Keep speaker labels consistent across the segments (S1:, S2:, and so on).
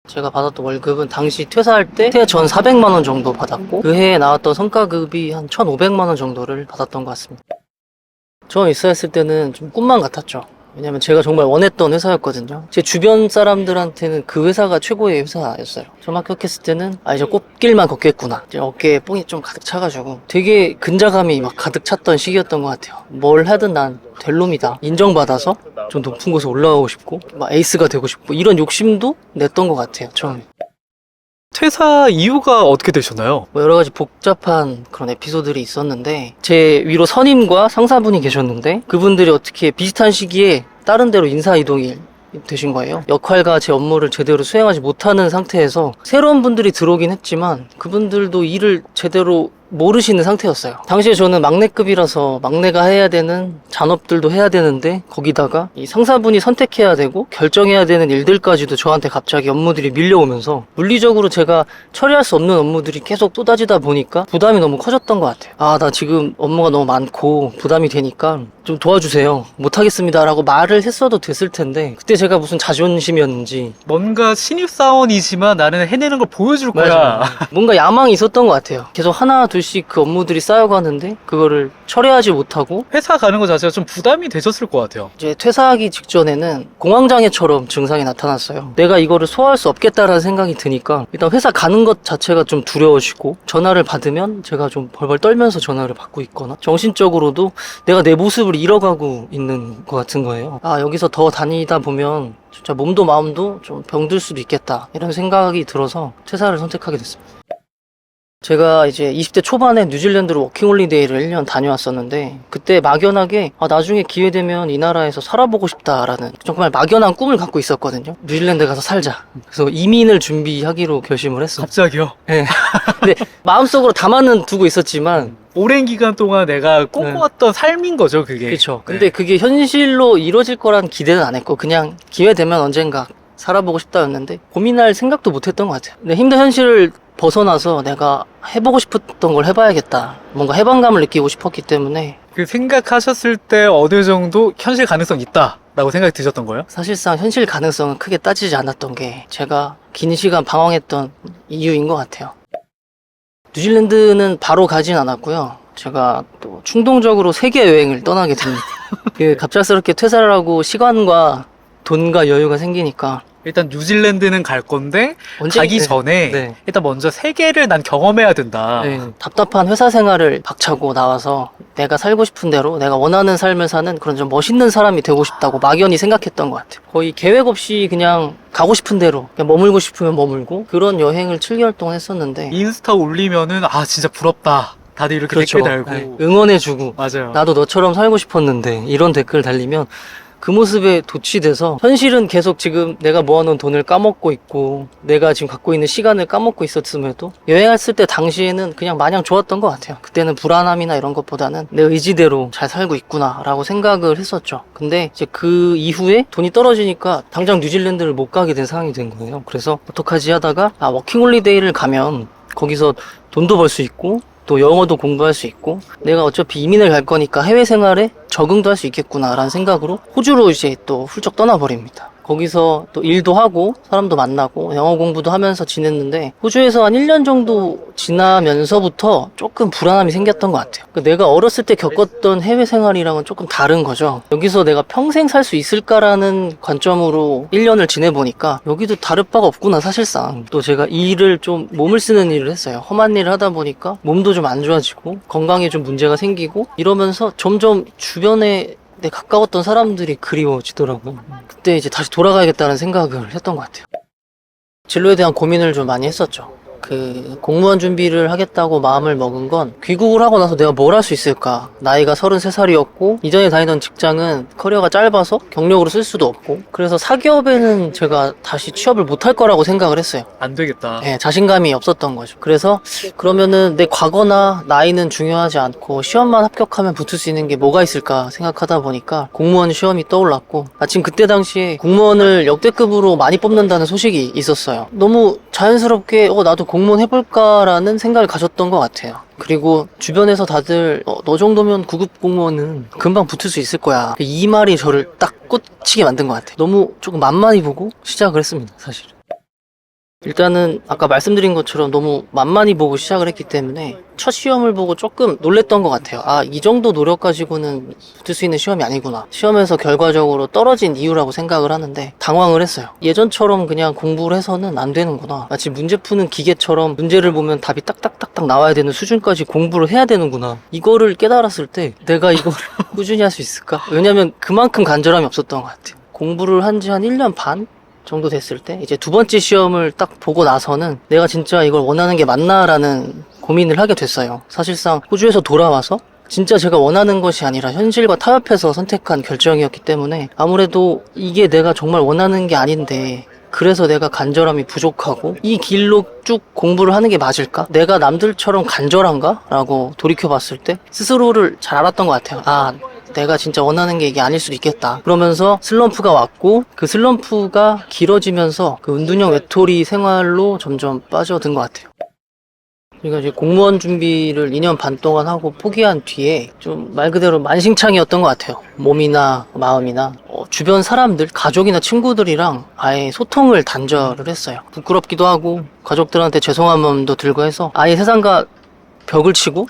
S1: 제가 받았던 월급은 당시 퇴사할 때 퇴 전 400만 원 정도 받았고 그 해에 나왔던 성과급이 한 1,500만 원 정도를 받았던 것 같습니다. 처음 입사했을 때는 좀 꿈만 같았죠. 왜냐면 제가 정말 원했던 회사였거든요. 제 주변 사람들한테는 그 회사가 최고의 회사였어요. 처음 합격했을 때는 이제 꽃길만 걷겠구나. 이제 어깨에 뽕이 좀 가득 차가지고 되게 근자감이 막 가득 찼던 시기였던 것 같아요. 뭘 하든 난 될 놈이다. 인정받아서 좀 높은 곳에 올라가고 싶고 막 에이스가 되고 싶고 이런 욕심도 냈던 것 같아요. 처음에.
S2: 퇴사 이유가 어떻게 되셨나요?
S1: 뭐 여러 가지 복잡한 그런 에피소드들이 있었는데 제 위로 선임과 상사분이 계셨는데 그분들이 어떻게 비슷한 시기에 다른 데로 인사 이동이 되신 거예요. 역할과 제 업무를 제대로 수행하지 못하는 상태에서 새로운 분들이 들어오긴 했지만 그분들도 일을 제대로 모르시는 상태였어요. 당시에 저는 막내급이라서 막내가 해야 되는 잔업들도 해야 되는데 거기다가 이 상사분이 선택해야 되고 결정해야 되는 일들까지도 저한테 갑자기 업무들이 밀려오면서 물리적으로 제가 처리할 수 없는 업무들이 계속 쏟아지다 보니까 부담이 너무 커졌던 것 같아요. 나 지금 업무가 너무 많고 부담이 되니까 좀 도와주세요. 못하겠습니다 라고 말을 했어도 됐을 텐데 그때 제가 무슨 자존심이었는지
S2: 뭔가 신입사원이지만 나는 해내는 걸 보여줄 거야.
S1: 맞아요. 뭔가 야망이 있었던 것 같아요. 계속 하나 둘씩 그 업무들이 쌓여가는데 그거를 처리하지 못하고
S2: 회사 가는 것 자체가 좀 부담이 되셨을 것 같아요.
S1: 이제 퇴사하기 직전에는 공황장애처럼 증상이 나타났어요. 내가 이거를 소화할 수 없겠다라는 생각이 드니까 일단 회사 가는 것 자체가 좀 두려워지고 전화를 받으면 제가 좀 벌벌 떨면서 전화를 받고 있거나 정신적으로도 내가 내 모습을 잃어가고 있는 것 같은 거예요. 여기서 더 다니다 보면 진짜 몸도 마음도 좀 병들 수도 있겠다 이런 생각이 들어서 퇴사를 선택하게 됐습니다. 제가 이제 20대 초반에 뉴질랜드로 워킹홀리데이를 1년 다녀왔었는데 그때 막연하게 나중에 기회되면 이 나라에서 살아보고 싶다라는 정말 막연한 꿈을 갖고 있었거든요. 뉴질랜드 가서 살자. 그래서 이민을 준비하기로 결심을 했어요.
S2: 갑자기요?
S1: 네. 근데 마음속으로 담아는 두고 있었지만
S2: 오랜 기간 동안 내가 꿈꿔왔던 삶인 거죠, 그게.
S1: 그렇죠. 근데 그게 현실로 이루어질 거란 기대는 안 했고 그냥 기회되면 언젠가 살아보고 싶다였는데 고민할 생각도 못 했던 것 같아요. 근데 힘든 현실을 벗어나서 내가 해보고 싶었던 걸 해봐야겠다. 뭔가 해방감을 느끼고 싶었기 때문에
S2: 그 생각하셨을 때 어느 정도 현실 가능성 있다 라고 생각이 드셨던 거예요?
S1: 사실상 현실 가능성은 크게 따지지 않았던 게 제가 긴 시간 방황했던 이유인 것 같아요. 뉴질랜드는 바로 가진 않았고요. 제가 또 충동적으로 세계 여행을 떠나게 됩니다. 갑작스럽게 퇴사를 하고 시간과 돈과 여유가 생기니까
S2: 일단 뉴질랜드는 갈 건데
S1: 언제-
S2: 가기 전에
S1: 네.
S2: 일단 먼저 세계를 난 경험해야 된다.
S1: 답답한 회사 생활을 박차고 나와서 내가 살고 싶은 대로 내가 원하는 삶을 사는 그런 좀 멋있는 사람이 되고 싶다고 막연히 생각했던 것 같아요. 거의 계획 없이 그냥 가고 싶은 대로 그냥 머물고 싶으면 머물고 그런 여행을 7개월 동안 했었는데
S2: 인스타 올리면은 진짜 부럽다. 다들 이렇게
S1: 그렇죠.
S2: 댓글 달고.
S1: 네, 응원해주고
S2: 맞아요.
S1: 나도 너처럼 살고 싶었는데 이런 댓글 달리면 그 모습에 도취돼서 현실은 계속 지금 내가 모아놓은 돈을 까먹고 있고 내가 지금 갖고 있는 시간을 까먹고 있었음에도 여행했을 때 당시에는 그냥 마냥 좋았던 것 같아요. 그때는 불안함이나 이런 것보다는 내 의지대로 잘 살고 있구나 라고 생각을 했었죠. 근데 이제 그 이후에 돈이 떨어지니까 당장 뉴질랜드를 못 가게 된 상황이 된 거예요. 그래서 어떡하지 하다가 워킹홀리데이를 가면 거기서 돈도 벌 수 있고 또 영어도 공부할 수 있고 내가 어차피 이민을 갈 거니까 해외 생활에 적응도 할 수 있겠구나 라는 생각으로 호주로 이제 또 훌쩍 떠나버립니다. 거기서 또 일도 하고 사람도 만나고 영어 공부도 하면서 지냈는데 호주에서 한 1년 정도 지나면서부터 조금 불안함이 생겼던 것 같아요. 내가 어렸을 때 겪었던 해외 생활이랑은 조금 다른 거죠. 여기서 내가 평생 살 수 있을까라는 관점으로 1년을 지내보니까 여기도 다를 바가 없구나 사실상. 또 제가 일을 좀 몸을 쓰는 일을 했어요. 험한 일을 하다 보니까 몸도 좀 안 좋아지고 건강에 좀 문제가 생기고 이러면서 점점 주변에 내 가까웠던 사람들이 그리워지더라고요. 그때 이제 다시 돌아가야겠다는 생각을 했던 것 같아요. 진로에 대한 고민을 좀 많이 했었죠. 공무원 준비를 하겠다고 마음을 먹은 건 귀국을 하고 나서 내가 뭘 할 수 있을까. 나이가 33살이었고 이전에 다니던 직장은 커리어가 짧아서 경력으로 쓸 수도 없고 그래서 사기업에는 제가 다시 취업을 못할 거라고 생각을 했어요.
S2: 안 되겠다.
S1: 자신감이 없었던 거죠. 그래서 그러면은 내 과거나 나이는 중요하지 않고 시험만 합격하면 붙을 수 있는 게 뭐가 있을까 생각하다 보니까 공무원 시험이 떠올랐고 마침 그때 당시에 공무원을 역대급으로 많이 뽑는다는 소식이 있었어요. 너무 자연스럽게 나도 공무원 해볼까라는 생각을 가졌던 것 같아요. 그리고 주변에서 다들 너 정도면 9급 공무원은 금방 붙을 수 있을 거야. 이 말이 저를 딱 꽂히게 만든 것 같아요. 너무 조금 만만히 보고 시작을 했습니다, 사실. 일단은 아까 말씀드린 것처럼 너무 만만히 보고 시작을 했기 때문에 첫 시험을 보고 조금 놀랬던 것 같아요. 아, 이 정도 노력 가지고는 붙을 수 있는 시험이 아니구나. 시험에서 결과적으로 떨어진 이유라고 생각을 하는데 당황을 했어요. 예전처럼 그냥 공부를 해서는 안 되는구나. 마치 문제 푸는 기계처럼 문제를 보면 답이 딱딱딱딱 나와야 되는 수준까지 공부를 해야 되는구나. 이거를 깨달았을 때 내가 이거를 꾸준히 할 수 있을까? 왜냐면 그만큼 간절함이 없었던 것 같아요. 공부를 한 지 한 1년 반 정도 됐을 때 이제 두 번째 시험을 딱 보고 나서는 내가 진짜 이걸 원하는 게 맞나라는 고민을 하게 됐어요. 사실상 호주에서 돌아와서 진짜 제가 원하는 것이 아니라 현실과 타협해서 선택한 결정이었기 때문에 아무래도 이게 내가 정말 원하는 게 아닌데 그래서 내가 간절함이 부족하고 이 길로 쭉 공부를 하는 게 맞을까? 내가 남들처럼 간절한가? 라고 돌이켜봤을 때 스스로를 잘 알았던 것 같아요. 아, 내가 진짜 원하는 게 이게 아닐 수도 있겠다. 그러면서 슬럼프가 왔고 그 슬럼프가 길어지면서 그 은둔형 외톨이 생활로 점점 빠져든 것 같아요. 그러니까 이제 공무원 준비를 2년 반 동안 하고 포기한 뒤에 좀 말 그대로 만신창이었던 것 같아요. 몸이나 마음이나 주변 사람들, 가족이나 친구들이랑 아예 소통을 단절을 했어요. 부끄럽기도 하고 가족들한테 죄송한 마음도 들고 해서 아예 세상과 벽을 치고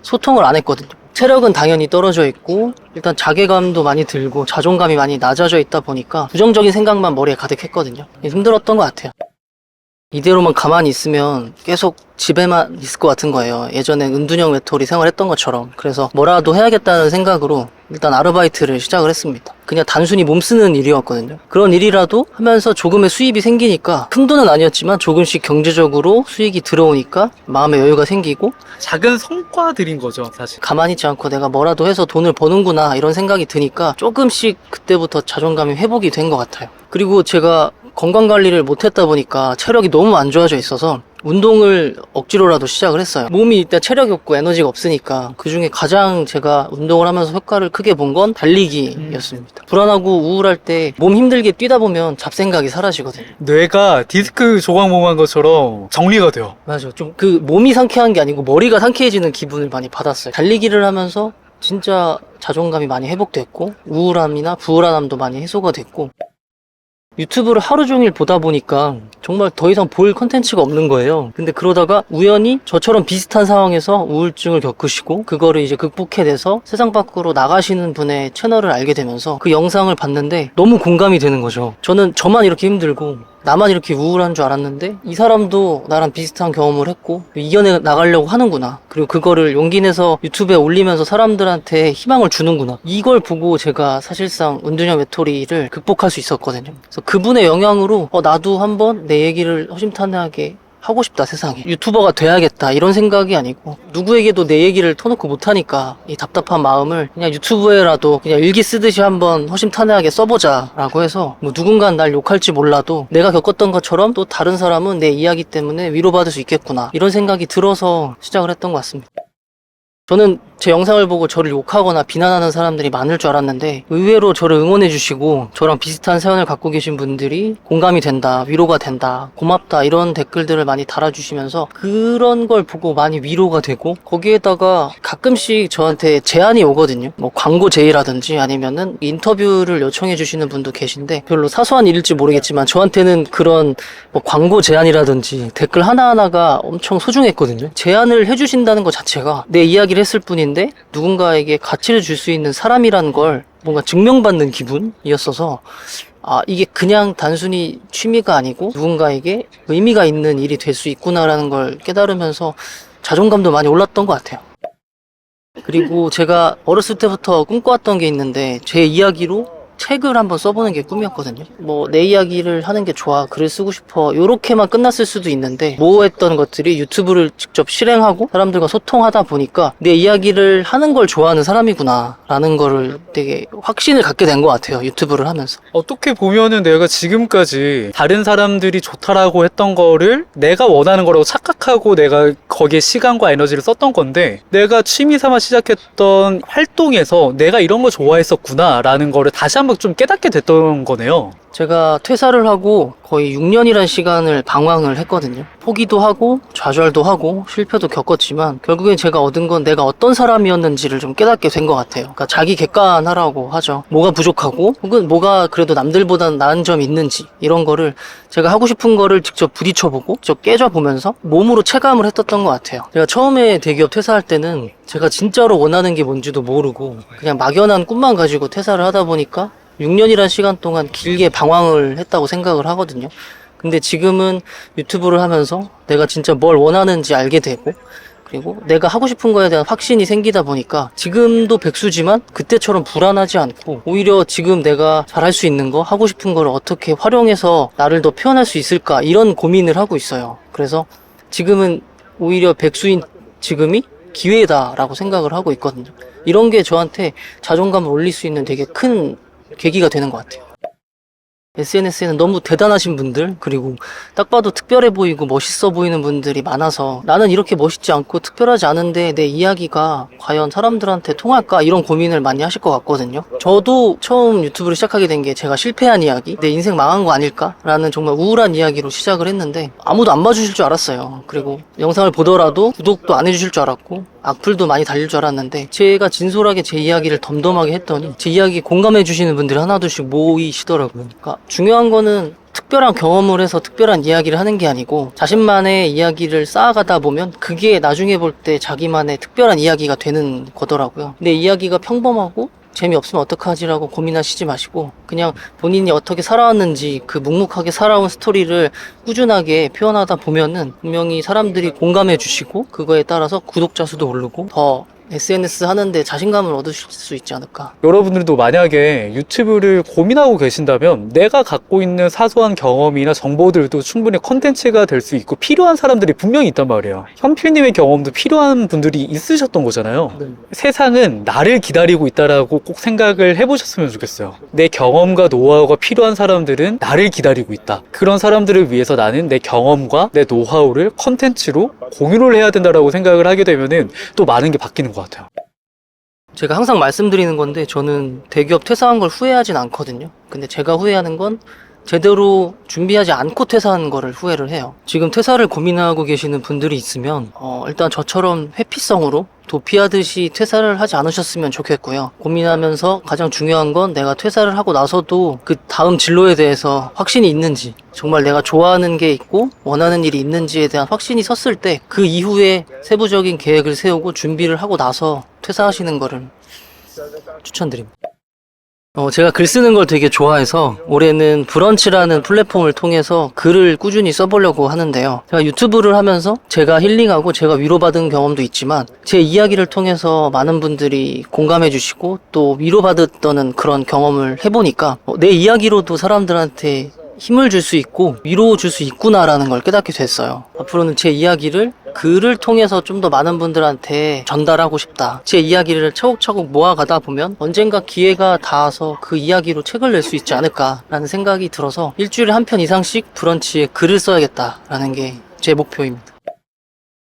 S1: 소통을 안 했거든요. 체력은 당연히 떨어져 있고 일단 자괴감도 많이 들고 자존감이 많이 낮아져 있다 보니까 부정적인 생각만 머리에 가득했거든요. 힘들었던 것 같아요. 이대로만 가만히 있으면 계속 집에만 있을 것 같은 거예요. 예전에 은둔형 외톨이 생활했던 것처럼. 그래서 뭐라도 해야겠다는 생각으로 일단 아르바이트를 시작을 했습니다. 그냥 단순히 몸 쓰는 일이었거든요. 그런 일이라도 하면서 조금의 수입이 생기니까 큰 돈은 아니었지만 조금씩 경제적으로 수익이 들어오니까 마음의 여유가 생기고
S2: 작은 성과들인 거죠, 사실.
S1: 가만히 있지 않고 내가 뭐라도 해서 돈을 버는구나 이런 생각이 드니까 조금씩 그때부터 자존감이 회복이 된 것 같아요. 그리고 제가 건강관리를 못했다 보니까 체력이 너무 안 좋아져 있어서 운동을 억지로라도 시작을 했어요. 몸이 일단 체력이 없고 에너지가 없으니까 그중에 가장 제가 운동을 하면서 효과를 크게 본 건 달리기였습니다. 불안하고 우울할 때 몸 힘들게 뛰다 보면 잡생각이 사라지거든요.
S2: 뇌가 디스크 조각몽한 것처럼 정리가 돼요.
S1: 맞아. 좀 그 몸이 상쾌한 게 아니고 머리가 상쾌해지는 기분을 많이 받았어요. 달리기를 하면서 진짜 자존감이 많이 회복됐고 우울함이나 불안함도 많이 해소가 됐고 유튜브를 하루 종일 보다 보니까 정말 더 이상 볼 컨텐츠가 없는 거예요. 근데 그러다가 우연히 저처럼 비슷한 상황에서 우울증을 겪으시고 그거를 이제 극복해내서 세상 밖으로 나가시는 분의 채널을 알게 되면서 그 영상을 봤는데 너무 공감이 되는 거죠. 저는 저만 이렇게 힘들고 나만 이렇게 우울한 줄 알았는데 이 사람도 나랑 비슷한 경험을 했고 이겨내 나가려고 하는구나. 그리고 그거를 용기 내서 유튜브에 올리면서 사람들한테 희망을 주는구나. 이걸 보고 제가 사실상 은둔형 외톨이를 극복할 수 있었거든요. 그래서 그분의 영향으로 나도 한번 내 얘기를 허심탄회하게 하고 싶다 세상에. 유튜버가 돼야겠다 이런 생각이 아니고 누구에게도 내 얘기를 터놓고 못하니까 이 답답한 마음을 그냥 유튜브에라도 그냥 일기 쓰듯이 한번 허심탄회하게 써보자 라고 해서 뭐 누군가는 날 욕할지 몰라도 내가 겪었던 것처럼 또 다른 사람은 내 이야기 때문에 위로받을 수 있겠구나 이런 생각이 들어서 시작을 했던 것 같습니다. 저는 제 영상을 보고 저를 욕하거나 비난하는 사람들이 많을 줄 알았는데 의외로 저를 응원해 주시고 저랑 비슷한 사연을 갖고 계신 분들이 공감이 된다, 위로가 된다, 고맙다 이런 댓글들을 많이 달아주시면서 그런 걸 보고 많이 위로가 되고 거기에다가 가끔씩 저한테 제안이 오거든요. 뭐 광고 제의라든지 아니면은 인터뷰를 요청해 주시는 분도 계신데 별로 사소한 일일지 모르겠지만 저한테는 그런 뭐 광고 제안이라든지 댓글 하나하나가 엄청 소중했거든요. 제안을 해주신다는 것 자체가 내 이야기를 했을 뿐인데 누군가에게 가치를 줄 수 있는 사람이라는 걸 뭔가 증명받는 기분이었어서 이게 그냥 단순히 취미가 아니고 누군가에게 의미가 있는 일이 될 수 있구나라는 걸 깨달으면서 자존감도 많이 올랐던 것 같아요. 그리고 제가 어렸을 때부터 꿈꿔왔던 게 있는데 제 이야기로 책을 한번 써보는 게 꿈이었거든요. 뭐 내 이야기를 하는 게 좋아, 글을 쓰고 싶어 요렇게만 끝났을 수도 있는데 모호했던 것들이 유튜브를 직접 실행하고 사람들과 소통하다 보니까 내 이야기를 하는 걸 좋아하는 사람이구나 라는 거를 되게 확신을 갖게 된 것 같아요. 유튜브를 하면서.
S2: 어떻게 보면은 내가 지금까지 다른 사람들이 좋다라고 했던 거를 내가 원하는 거라고 착각하고 내가 거기에 시간과 에너지를 썼던 건데 내가 취미 삼아 시작했던 활동에서 내가 이런 거 좋아했었구나 라는 거를 다시 한번 좀 깨닫게 됐던 거네요.
S1: 제가 퇴사를 하고 거의 6년이란 시간을 방황을 했거든요. 포기도 하고 좌절도 하고 실패도 겪었지만 결국엔 제가 얻은 건 내가 어떤 사람이었는지를 좀 깨닫게 된 것 같아요. 그러니까 자기 객관하라고 하죠. 뭐가 부족하고 혹은 뭐가 그래도 남들보다는 나은 점이 있는지 이런 거를 제가 하고 싶은 거를 직접 부딪혀보고 직접 깨져보면서 몸으로 체감을 했었던 것 같아요. 제가 처음에 대기업 퇴사할 때는 제가 진짜로 원하는 게 뭔지도 모르고 그냥 막연한 꿈만 가지고 퇴사를 하다 보니까 6년이란 시간 동안 길게 방황을 했다고 생각을 하거든요. 근데 지금은 유튜브를 하면서 내가 진짜 뭘 원하는지 알게 되고 그리고 내가 하고 싶은 거에 대한 확신이 생기다 보니까 지금도 백수지만 그때처럼 불안하지 않고 오히려 지금 내가 잘할 수 있는 거 하고 싶은 걸 어떻게 활용해서 나를 더 표현할 수 있을까 이런 고민을 하고 있어요. 그래서 지금은 오히려 백수인 지금이 기회다라고 생각을 하고 있거든요. 이런 게 저한테 자존감을 올릴 수 있는 되게 큰 계기가 되는 것 같아요. SNS에는 너무 대단하신 분들 그리고 딱 봐도 특별해 보이고 멋있어 보이는 분들이 많아서 나는 이렇게 멋있지 않고 특별하지 않은데 내 이야기가 과연 사람들한테 통할까 이런 고민을 많이 하실 것 같거든요. 저도 처음 유튜브를 시작하게 된 게 제가 실패한 이야기 내 인생 망한 거 아닐까 라는 정말 우울한 이야기로 시작을 했는데 아무도 안 봐주실 줄 알았어요. 그리고 영상을 보더라도 구독도 안 해주실 줄 알았고 악플도 많이 달릴 줄 알았는데 제가 진솔하게 제 이야기를 덤덤하게 했더니 제 이야기 공감해 주시는 분들이 하나둘씩 모이시더라고요. 그러니까 중요한 거는 특별한 경험을 해서 특별한 이야기를 하는 게 아니고 자신만의 이야기를 쌓아가다 보면 그게 나중에 볼 때 자기만의 특별한 이야기가 되는 거더라고요. 내 이야기가 평범하고 재미없으면 어떡하지라고 고민하시지 마시고 그냥 본인이 어떻게 살아왔는지 그 묵묵하게 살아온 스토리를 꾸준하게 표현하다 보면은 분명히 사람들이 공감해 주시고 그거에 따라서 구독자 수도 오르고 더 SNS 하는데 자신감을 얻으실 수 있지 않을까.
S2: 여러분들도 만약에 유튜브를 고민하고 계신다면 내가 갖고 있는 사소한 경험이나 정보들도 충분히 컨텐츠가 될 수 있고 필요한 사람들이 분명히 있단 말이에요. 현필님의 경험도 필요한 분들이 있으셨던 거잖아요.
S1: 네.
S2: 세상은 나를 기다리고 있다라고 꼭 생각을 해보셨으면 좋겠어요. 내 경험과 노하우가 필요한 사람들은 나를 기다리고 있다. 그런 사람들을 위해서 나는 내 경험과 내 노하우를 컨텐츠로 공유를 해야 된다라고 생각을 하게 되면은 또 많은 게 바뀌는 것 같아요.
S1: 제가 항상 말씀드리는 건데 저는 대기업 퇴사한 걸 후회하진 않거든요. 근데 제가 후회하는 건 제대로 준비하지 않고 퇴사한 거를 후회를 해요. 지금 퇴사를 고민하고 계시는 분들이 있으면 일단 저처럼 회피성으로 도피하듯이 퇴사를 하지 않으셨으면 좋겠고요. 고민하면서 가장 중요한 건 내가 퇴사를 하고 나서도 그 다음 진로에 대해서 확신이 있는지 정말 내가 좋아하는 게 있고 원하는 일이 있는지에 대한 확신이 섰을 때 그 이후에 세부적인 계획을 세우고 준비를 하고 나서 퇴사하시는 거를 추천드립니다. 제가 글 쓰는 걸 되게 좋아해서 올해는 브런치라는 플랫폼을 통해서 글을 꾸준히 써보려고 하는데요. 제가 유튜브를 하면서 제가 힐링하고 제가 위로받은 경험도 있지만 제 이야기를 통해서 많은 분들이 공감해 주시고 또 위로받았다는 그런 경험을 해보니까 내 이야기로도 사람들한테 힘을 줄 수 있고 위로 줄 수 있구나라는 걸 깨닫게 됐어요. 앞으로는 제 이야기를 글을 통해서 좀 더 많은 분들한테 전달하고 싶다. 제 이야기를 차곡차곡 모아가다 보면 언젠가 기회가 닿아서 그 이야기로 책을 낼 수 있지 않을까라는 생각이 들어서 일주일에 한 편 이상씩 브런치에 글을 써야겠다라는 게 제 목표입니다.